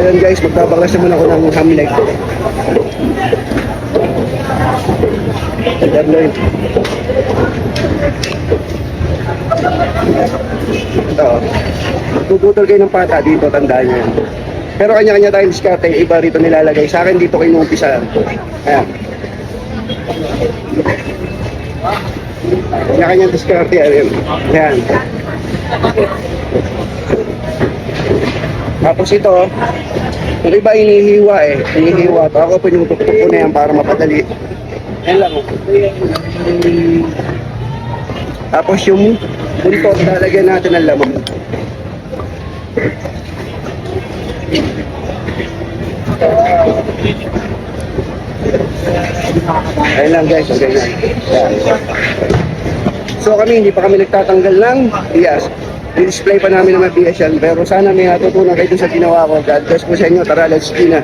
Ayan guys, magbabaklas naman ako ng hamlet. Underline. Ito. Tututol kayo ng pata dito, tandaan nyo yan. Pero kanya-kanya tayong diskarte, iba rito nilalagay. Sa akin dito kayo umpisahan. Ayan. Kanya-kanya diskarte, ayan. Ayan. Tapos ito, yung iba inihiwa inihiwa. So ako pinutuktok ko na yan para mapadali. Ayan lang. Tapos yung buntot, lalagyan natin ng laman. Ayan lang guys, okay na. Ayan. So kami, hindi pa kami nagtatanggal ng bias. I-display pa namin naman bias yan. Pero sana may natutunan kayo sa ginawa ko. God bless po sa inyo. Tara, let's go na.